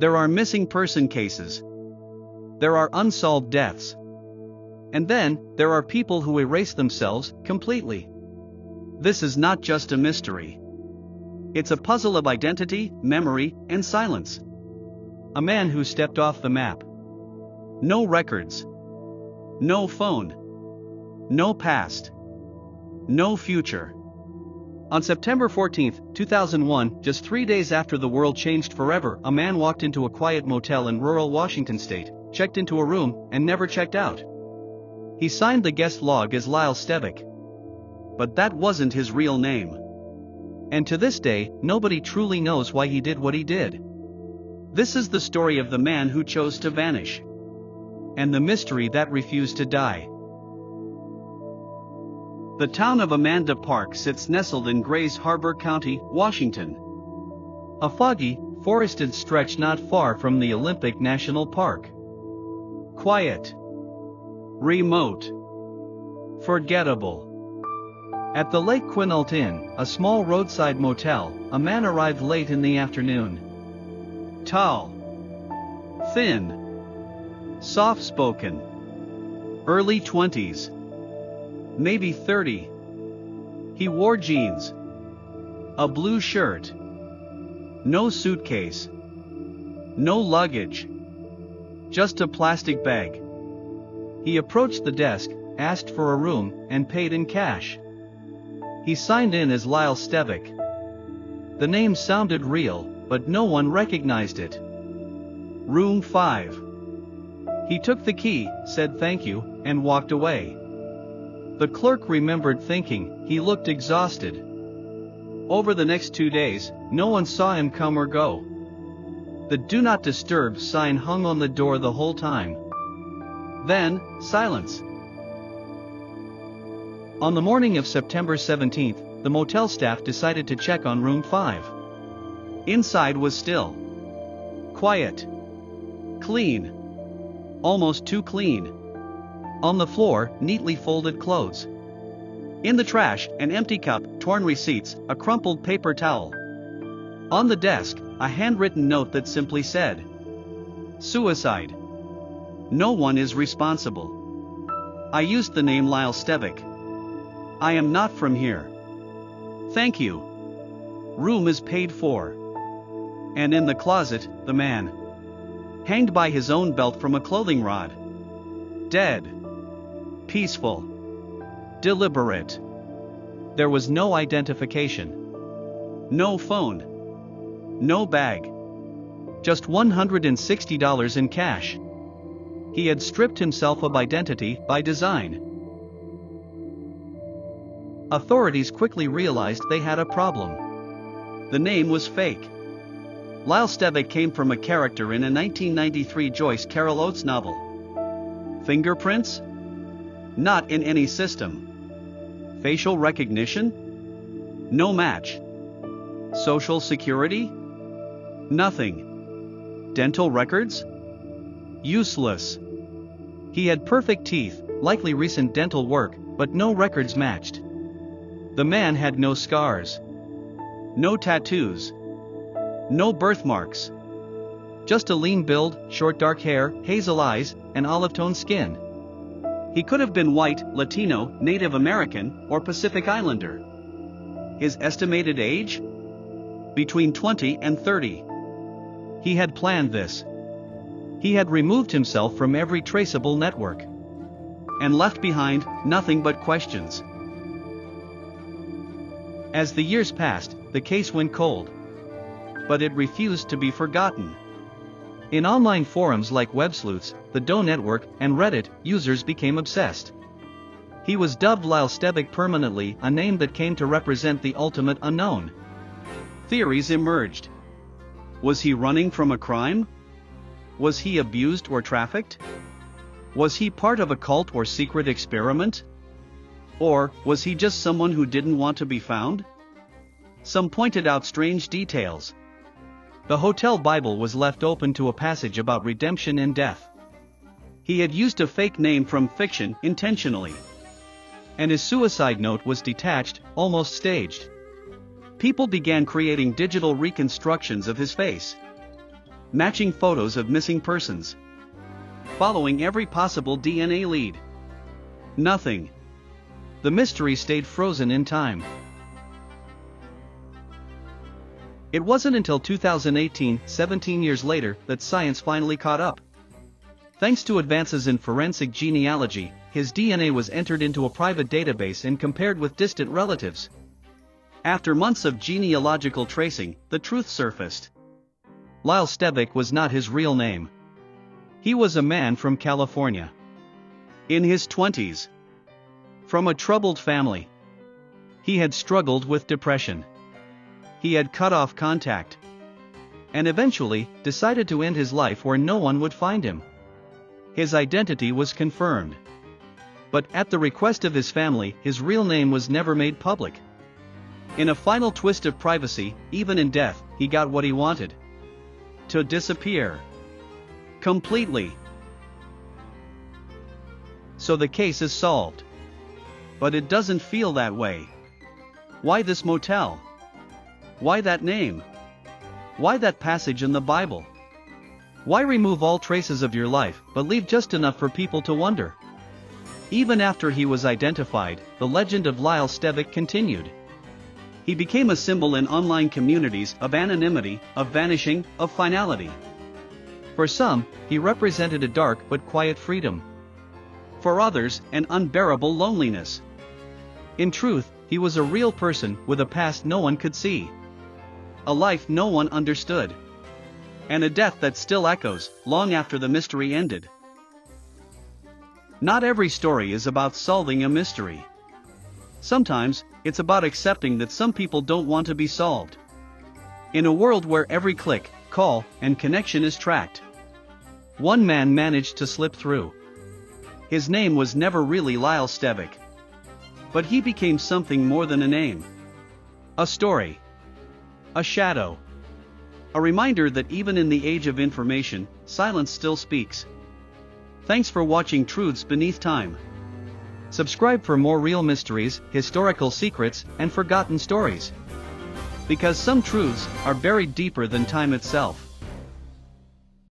There are missing person cases. There are unsolved deaths. And then, there are people who erase themselves completely. This is not just a mystery. It's a puzzle of identity, memory, and silence. A man who stepped off the map. No records. No phone. No past. No future. On September 14, 2001, just 3 days after the world changed forever, a man walked into a quiet motel in rural Washington state, checked into a room, and never checked out. He signed the guest log as Lyle Stevik. But that wasn't his real name. And to this day, nobody truly knows why he did what he did. This is the story of the man who chose to vanish. And the mystery that refused to die. The town of Amanda Park sits nestled in Grays Harbor County, Washington. A foggy, forested stretch not far from the Olympic National Park. Quiet. Remote. Forgettable. At the Lake Quinault Inn, a small roadside motel, a man arrived late in the afternoon. Tall. Thin. Soft-spoken. Early 20s. Maybe 30. He wore jeans. A blue shirt. No suitcase. No luggage. Just a plastic bag. He approached the desk, asked for a room, and paid in cash. He signed in as Lyle Stevik. The name sounded real, but no one recognized it. Room 5. He took the key, said thank you, and walked away. The clerk remembered thinking, he looked exhausted. Over the next 2 days, no one saw him come or go. The Do Not Disturb sign hung on the door the whole time. Then, silence. On the morning of September 17, the motel staff decided to check on room 5. Inside was still. Quiet. Clean. Almost too clean. On the floor, neatly folded clothes. In the trash, an empty cup, torn receipts, a crumpled paper towel. On the desk, a handwritten note that simply said, "Suicide. No one is responsible. I used the name Lyle Stevik. I am not from here. Thank you. Room is paid for." And in the closet, the man. Hanged by his own belt from a clothing rod. Dead. Peaceful. Deliberate. There was no identification. No phone. No bag. Just $160 in cash. He had stripped himself of identity by design. Authorities quickly realized they had a problem. The name was fake. Lyle Stevik came from a character in a 1993 Joyce Carol Oates novel. Fingerprints? Not in any system. Facial recognition? No match. Social security? Nothing. Dental records? Useless. He had perfect teeth, likely recent dental work, but no records matched. The man had no scars. No tattoos. No birthmarks. Just a lean build, short dark hair, hazel eyes, and olive-toned skin. He could have been white, Latino, Native American, or Pacific Islander. His estimated age? Between 20 and 30. He had planned this. He had removed himself from every traceable network. And left behind nothing but questions. As the years passed, the case went cold. But it refused to be forgotten. In online forums like WebSleuths, the Doe Network, and Reddit, users became obsessed. He was dubbed Lyle Stevik permanently, a name that came to represent the ultimate unknown. Theories emerged. Was he running from a crime? Was he abused or trafficked? Was he part of a cult or secret experiment? Or was he just someone who didn't want to be found? Some pointed out strange details. The hotel Bible was left open to a passage about redemption and death. He had used a fake name from fiction intentionally. And his suicide note was detached, almost staged. People began creating digital reconstructions of his face. matching photos of missing persons, following every possible DNA lead. Nothing. The mystery stayed frozen in time. It wasn't until 2018, 17 years later, that science finally caught up. Thanks to advances in forensic genealogy, his DNA was entered into a private database and compared with distant relatives. After months of genealogical tracing, the truth surfaced. Lyle Stevik was not his real name. He was a man from California, in his 20s, from a troubled family. He had struggled with depression. He had cut off contact, and eventually decided to end his life where no one would find him. His identity was confirmed, but at the request of his family, his real name was never made public. In a final twist of privacy, even in death, he got what he wanted: to disappear completely. So the case is solved. But it doesn't feel that way. Why this motel? Why that name? Why that passage in the Bible? Why remove all traces of your life, but leave just enough for people to wonder? Even after he was identified, the legend of Lyle Stevik continued. He became a symbol in online communities of anonymity, of vanishing, of finality. For some, he represented a dark but quiet freedom. For others, an unbearable loneliness. In truth, he was a real person with a past no one could see, a life no one understood, and a death that still echoes long after the mystery ended. Not every story is about solving a mystery. Sometimes, it's about accepting that some people don't want to be solved. In a world where every click, call, and connection is tracked, one man managed to slip through. His name was never really Lyle Stevik, but he became something more than a name. A story. A shadow. A reminder that even in the age of information, silence still speaks. Thanks for watching Truths Beneath Time. Subscribe for more real mysteries, historical secrets, and forgotten stories. Because some truths are buried deeper than time itself.